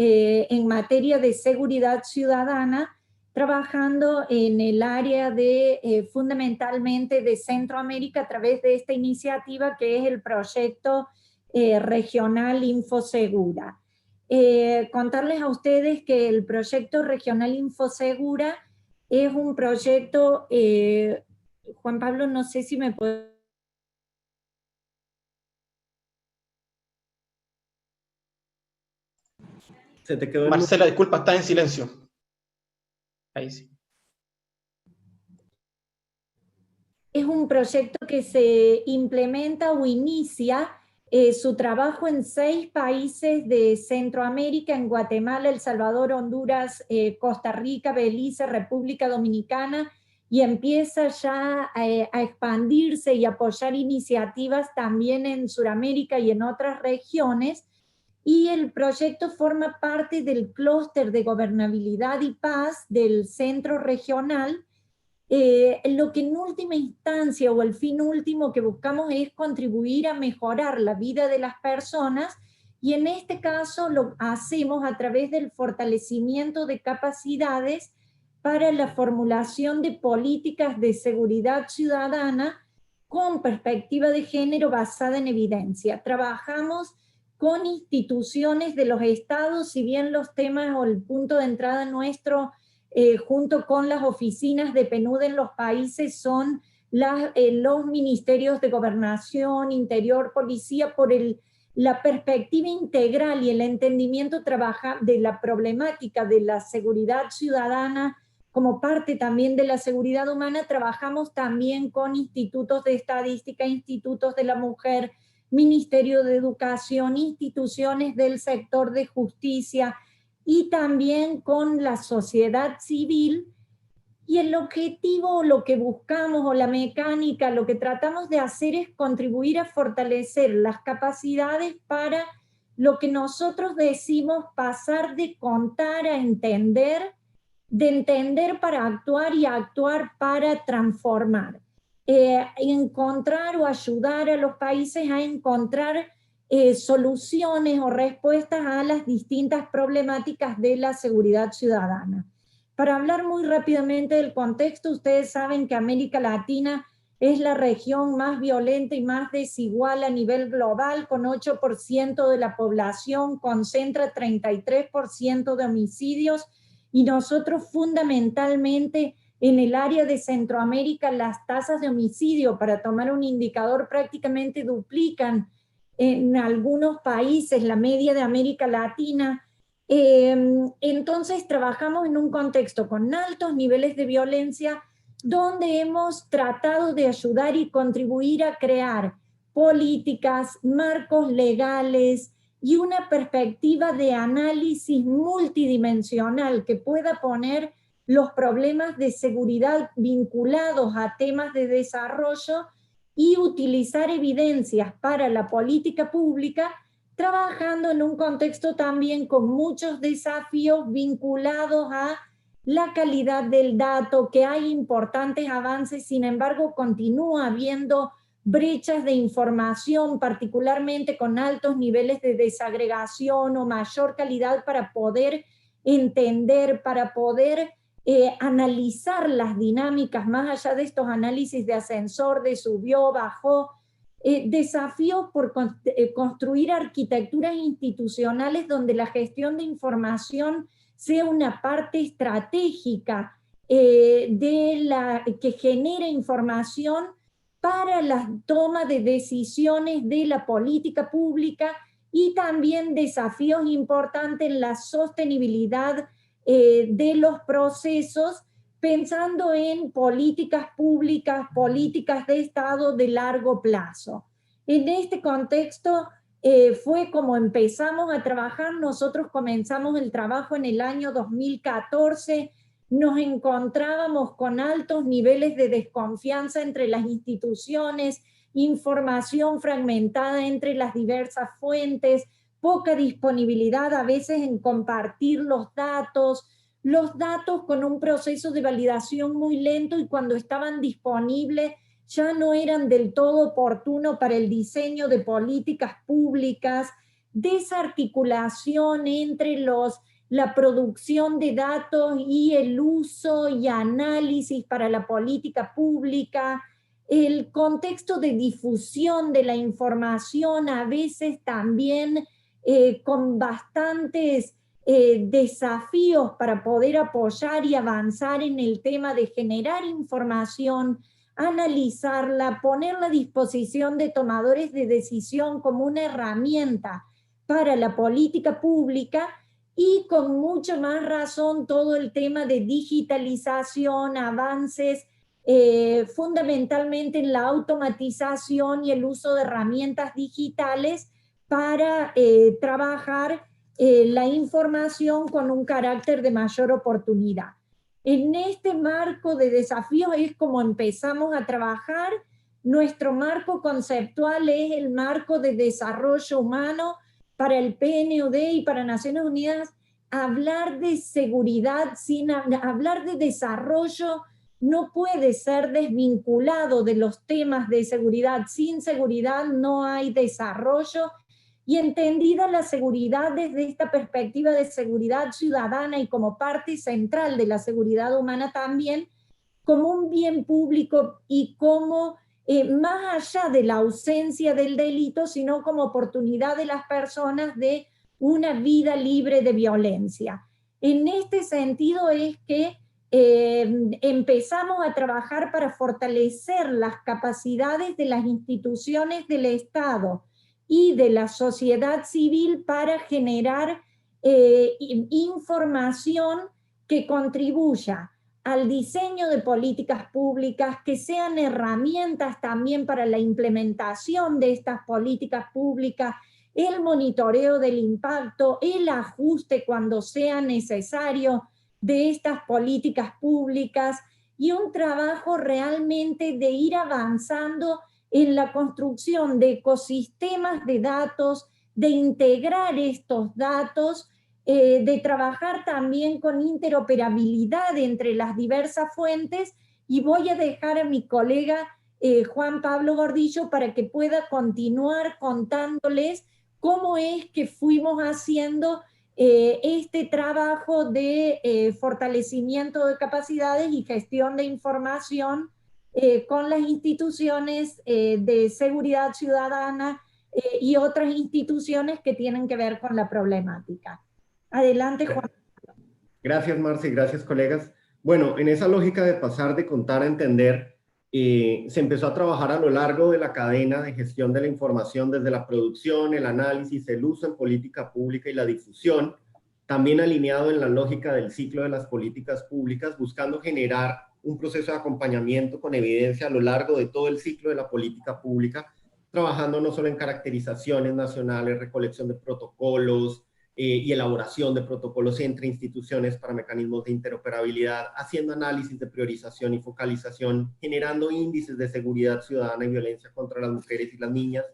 en materia de seguridad ciudadana, trabajando en el área de fundamentalmente de Centroamérica a través de esta iniciativa que es el proyecto regional Infosegura. Contarles a ustedes que el proyecto regional Infosegura es un proyecto, Juan Pablo, no sé si me puede... Se te quedó Marcela, disculpa, está en silencio. Ahí sí. Es un proyecto que se implementa o inicia su trabajo en 6 países de Centroamérica, en Guatemala, El Salvador, Honduras, Costa Rica, Belice, República Dominicana, y empieza ya a expandirse y apoyar iniciativas también en Sudamérica y en otras regiones. Y el proyecto forma parte del clúster de gobernabilidad y paz del centro regional. Lo que en última instancia o el fin último que buscamos es contribuir a mejorar la vida de las personas, y en este caso lo hacemos a través del fortalecimiento de capacidades para la formulación de políticas de seguridad ciudadana con perspectiva de género basada en evidencia. Trabajamos con instituciones de los estados, si bien los temas o el punto de entrada nuestro junto con las oficinas de PNUD en los países son los ministerios de gobernación, interior, policía, por la perspectiva integral y el entendimiento de la problemática de la seguridad ciudadana como parte también de la seguridad humana. Trabajamos también con institutos de estadística, institutos de la mujer, Ministerio de Educación, instituciones del sector de justicia, y también con la sociedad civil. Y el objetivo, lo que buscamos, o la mecánica, lo que tratamos de hacer es contribuir a fortalecer las capacidades para lo que nosotros decimos pasar de contar a entender, de entender para actuar y actuar para transformar. Encontrar o ayudar a los países a encontrar soluciones o respuestas a las distintas problemáticas de la seguridad ciudadana. Para hablar muy rápidamente del contexto, ustedes saben que América Latina es la región más violenta y más desigual a nivel global, con 8% de la población, concentra 33% de homicidios, y nosotros fundamentalmente en el área de Centroamérica las tasas de homicidio, para tomar un indicador, prácticamente duplican en algunos países la media de América Latina. Entonces trabajamos en un contexto con altos niveles de violencia, donde hemos tratado de ayudar y contribuir a crear políticas, marcos legales y una perspectiva de análisis multidimensional que pueda poner los problemas de seguridad vinculados a temas de desarrollo y utilizar evidencias para la política pública, trabajando en un contexto también con muchos desafíos vinculados a la calidad del dato, que hay importantes avances, sin embargo continúa habiendo brechas de información, particularmente con altos niveles de desagregación o mayor calidad para poder entender, para poder analizar las dinámicas, más allá de estos análisis de ascensor, de subió, bajó, desafíos por construir arquitecturas institucionales donde la gestión de información sea una parte estratégica que genere información para la toma de decisiones de la política pública, y también desafíos importantes en la sostenibilidad de los procesos, pensando en políticas públicas, políticas de Estado de largo plazo. En este contexto fue como empezamos a trabajar. Nosotros comenzamos el trabajo en el año 2014, nos encontrábamos con altos niveles de desconfianza entre las instituciones, información fragmentada entre las diversas fuentes, poca disponibilidad a veces en compartir los datos con un proceso de validación muy lento, y cuando estaban disponibles ya no eran del todo oportunos para el diseño de políticas públicas, desarticulación entre la producción de datos y el uso y análisis para la política pública, el contexto de difusión de la información a veces también con bastantes desafíos para poder apoyar y avanzar en el tema de generar información, analizarla, ponerla a disposición de tomadores de decisión como una herramienta para la política pública, y con mucho más razón todo el tema de digitalización, avances fundamentalmente en la automatización y el uso de herramientas digitales para trabajar la información con un carácter de mayor oportunidad. En este marco de desafíos es como empezamos a trabajar. Nuestro marco conceptual es el marco de desarrollo humano para el PNUD y para Naciones Unidas. Hablar de seguridad sin hablar de desarrollo no puede ser desvinculado de los temas de seguridad. Sin seguridad no hay desarrollo. Y entendida la seguridad desde esta perspectiva de seguridad ciudadana y como parte central de la seguridad humana también, como un bien público y como más allá de la ausencia del delito, sino como oportunidad de las personas de una vida libre de violencia. En este sentido es que empezamos a trabajar para fortalecer las capacidades de las instituciones del Estado y de la sociedad civil para generar información que contribuya al diseño de políticas públicas, que sean herramientas también para la implementación de estas políticas públicas, el monitoreo del impacto, el ajuste cuando sea necesario de estas políticas públicas y un trabajo realmente de ir avanzando en la construcción de ecosistemas de datos, de integrar estos datos, de trabajar también con interoperabilidad entre las diversas fuentes, y voy a dejar a mi colega Juan Pablo Gordillo para que pueda continuar contándoles cómo es que fuimos haciendo este trabajo de fortalecimiento de capacidades y gestión de información con las instituciones de seguridad ciudadana y otras instituciones que tienen que ver con la problemática. Adelante, Juan. Gracias, Marci, gracias, colegas. Bueno, en esa lógica de pasar de contar a entender, se empezó a trabajar a lo largo de la cadena de gestión de la información, desde la producción, el análisis, el uso en política pública y la difusión, también alineado en la lógica del ciclo de las políticas públicas, buscando generar un proceso de acompañamiento con evidencia a lo largo de todo el ciclo de la política pública, trabajando no solo en caracterizaciones nacionales, recolección de protocolos, y elaboración de protocolos entre instituciones para mecanismos de interoperabilidad, haciendo análisis de priorización y focalización, generando índices de seguridad ciudadana y violencia contra las mujeres y las niñas,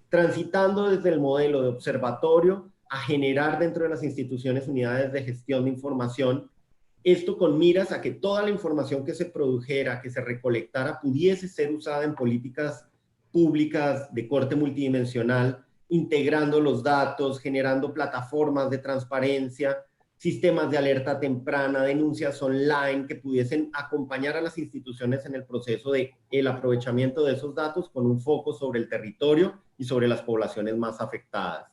transitando desde el modelo de observatorio a generar dentro de las instituciones unidades de gestión de información, esto con miras a que toda la información que se produjera, que se recolectara, pudiese ser usada en políticas públicas de corte multidimensional, integrando los datos, generando plataformas de transparencia, sistemas de alerta temprana, denuncias online que pudiesen acompañar a las instituciones en el proceso de el aprovechamiento de esos datos con un foco sobre el territorio y sobre las poblaciones más afectadas.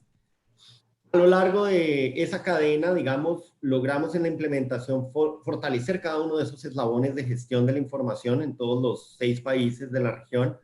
A lo largo de esa cadena, digamos, logramos en la implementación fortalecer cada uno de esos eslabones de gestión de la información en todos los 6 países de la región.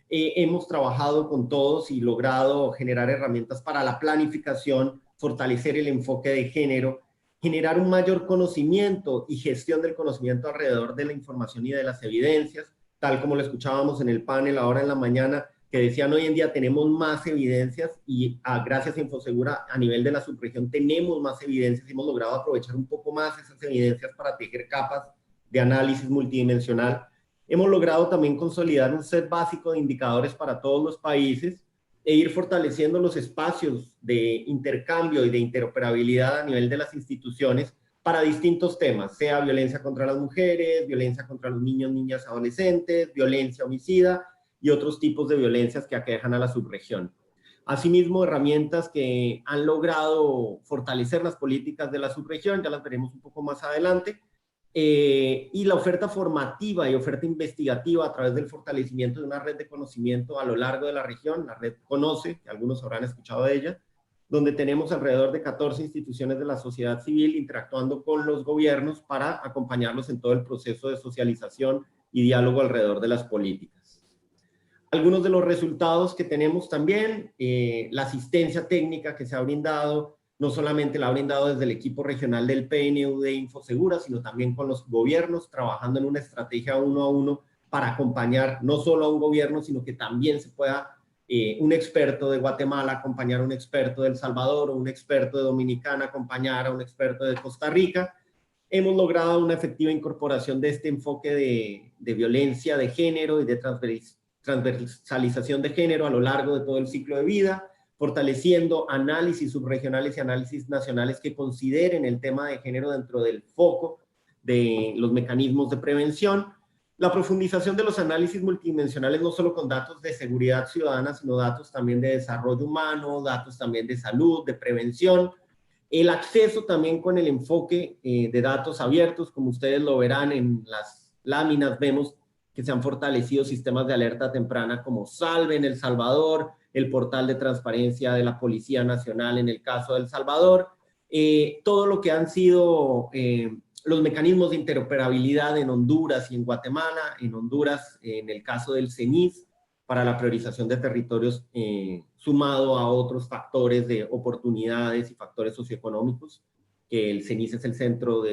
Hemos trabajado con todos y logrado generar herramientas para la planificación, fortalecer el enfoque de género, generar un mayor conocimiento y gestión del conocimiento alrededor de la información y de las evidencias, tal como lo escuchábamos en el panel ahora en la mañana, que decían hoy en día tenemos más evidencias y gracias a Infosegura a nivel de la subregión tenemos más evidencias y hemos logrado aprovechar un poco más esas evidencias para tejer capas de análisis multidimensional. Hemos logrado también consolidar un set básico de indicadores para todos los países e ir fortaleciendo los espacios de intercambio y de interoperabilidad a nivel de las instituciones para distintos temas, sea violencia contra las mujeres, violencia contra los niños, niñas, adolescentes, violencia homicida y otros tipos de violencias que aquejan a la subregión. Asimismo, herramientas que han logrado fortalecer las políticas de la subregión, ya las veremos un poco más adelante, y la oferta formativa y oferta investigativa a través del fortalecimiento de una red de conocimiento a lo largo de la región, la red Conoce, que algunos habrán escuchado de ella, donde tenemos alrededor de 14 instituciones de la sociedad civil interactuando con los gobiernos para acompañarlos en todo el proceso de socialización y diálogo alrededor de las políticas. Algunos de los resultados que tenemos también, la asistencia técnica que se ha brindado, no solamente la ha brindado desde el equipo regional del PNUD Infosegura, sino también con los gobiernos, trabajando en una estrategia 1 a 1 para acompañar no solo a un gobierno, sino que también se pueda un experto de Guatemala acompañar a un experto de El Salvador, o un experto de Dominicana acompañar a un experto de Costa Rica. Hemos logrado una efectiva incorporación de este enfoque de violencia de género y de transversalización de género a lo largo de todo el ciclo de vida, fortaleciendo análisis subregionales y análisis nacionales que consideren el tema de género dentro del foco de los mecanismos de prevención. La profundización de los análisis multidimensionales, no solo con datos de seguridad ciudadana, sino datos también de desarrollo humano, datos también de salud, de prevención. El acceso también con el enfoque de datos abiertos, como ustedes lo verán en las láminas, vemos que se han fortalecido sistemas de alerta temprana como Salve en El Salvador, el portal de transparencia de la Policía Nacional en el caso de El Salvador, todo lo que han sido los mecanismos de interoperabilidad en Honduras y en Guatemala. En Honduras, en el caso del CENIS, para la priorización de territorios sumado a otros factores de oportunidades y factores socioeconómicos, que el CENIS es el Centro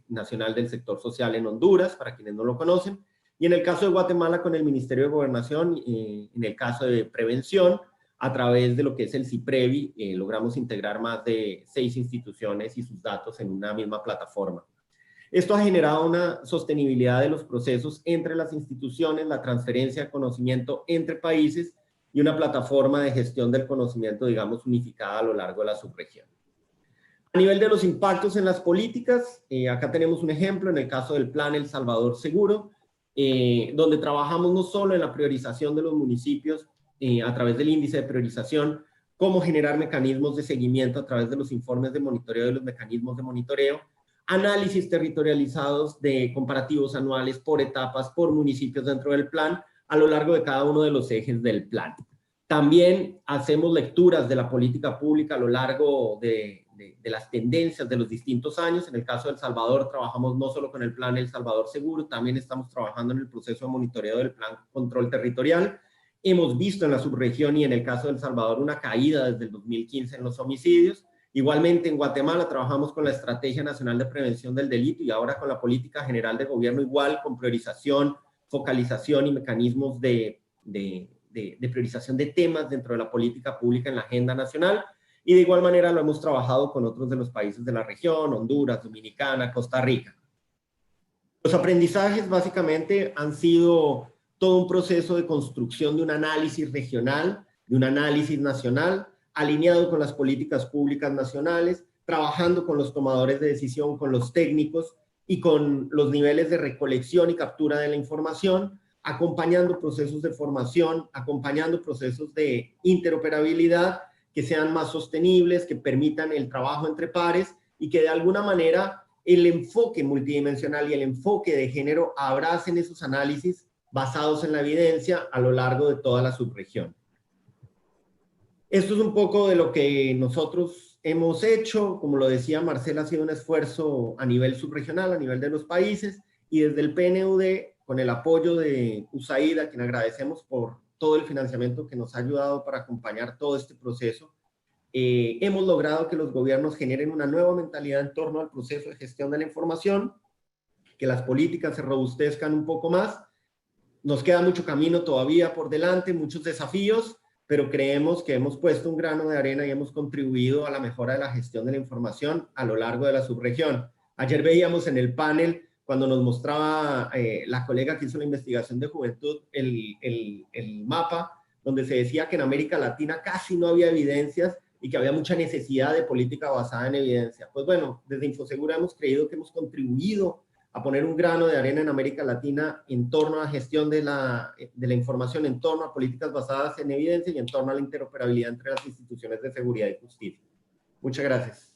Nacional del Sector Social en Honduras, para quienes no lo conocen. Y en el caso de Guatemala, con el Ministerio de Gobernación, en el caso de prevención, a través de lo que es el CIPREVI, logramos integrar más de 6 instituciones y sus datos en una misma plataforma. Esto ha generado una sostenibilidad de los procesos entre las instituciones, la transferencia de conocimiento entre países y una plataforma de gestión del conocimiento, digamos, unificada a lo largo de la subregión. A nivel de los impactos en las políticas, acá tenemos un ejemplo en el caso del Plan El Salvador Seguro, donde trabajamos no solo en la priorización de los municipios a través del índice de priorización, cómo generar mecanismos de seguimiento a través de los informes de monitoreo y los mecanismos de monitoreo, análisis territorializados de comparativos anuales por etapas, por municipios dentro del plan, a lo largo de cada uno de los ejes del plan. También hacemos lecturas de la política pública a lo largo de las tendencias de los distintos años. En el caso de El Salvador, trabajamos no solo con el plan El Salvador Seguro, también estamos trabajando en el proceso de monitoreo del plan Control Territorial. Hemos visto en la subregión y en el caso de El Salvador una caída desde el 2015 en los homicidios. Igualmente en Guatemala trabajamos con la Estrategia Nacional de Prevención del Delito y ahora con la Política General de Gobierno, igual con priorización, focalización y mecanismos de priorización de temas dentro de la política pública en la agenda nacional. Y de igual manera lo hemos trabajado con otros de los países de la región, Honduras, Dominicana, Costa Rica. Los aprendizajes básicamente han sido todo un proceso de construcción de un análisis regional, de un análisis nacional, alineado con las políticas públicas nacionales, trabajando con los tomadores de decisión, con los técnicos y con los niveles de recolección y captura de la información, acompañando procesos de formación, acompañando procesos de interoperabilidad que sean más sostenibles, que permitan el trabajo entre pares y que de alguna manera el enfoque multidimensional y el enfoque de género abracen esos análisis basados en la evidencia a lo largo de toda la subregión. Esto es un poco de lo que nosotros hemos hecho. Como lo decía Marcela, ha sido un esfuerzo a nivel subregional, a nivel de los países, y desde el PNUD, con el apoyo de USAID, a quien agradecemos por todo el financiamiento que nos ha ayudado para acompañar todo este proceso, hemos logrado que los gobiernos generen una nueva mentalidad en torno al proceso de gestión de la información, que las políticas se robustezcan un poco más. Nos queda mucho camino todavía por delante, muchos desafíos, pero creemos que hemos puesto un grano de arena y hemos contribuido a la mejora de la gestión de la información a lo largo de la subregión. Ayer veíamos en el panel, cuando nos mostraba la colega que hizo la investigación de juventud, el mapa, donde se decía que en América Latina casi no había evidencias y que había mucha necesidad de política basada en evidencia. Pues bueno, desde Infosegura hemos creído que hemos contribuido a poner un grano de arena en América Latina en torno a la gestión de la información, en torno a políticas basadas en evidencia y en torno a la interoperabilidad entre las instituciones de seguridad y justicia. Muchas gracias.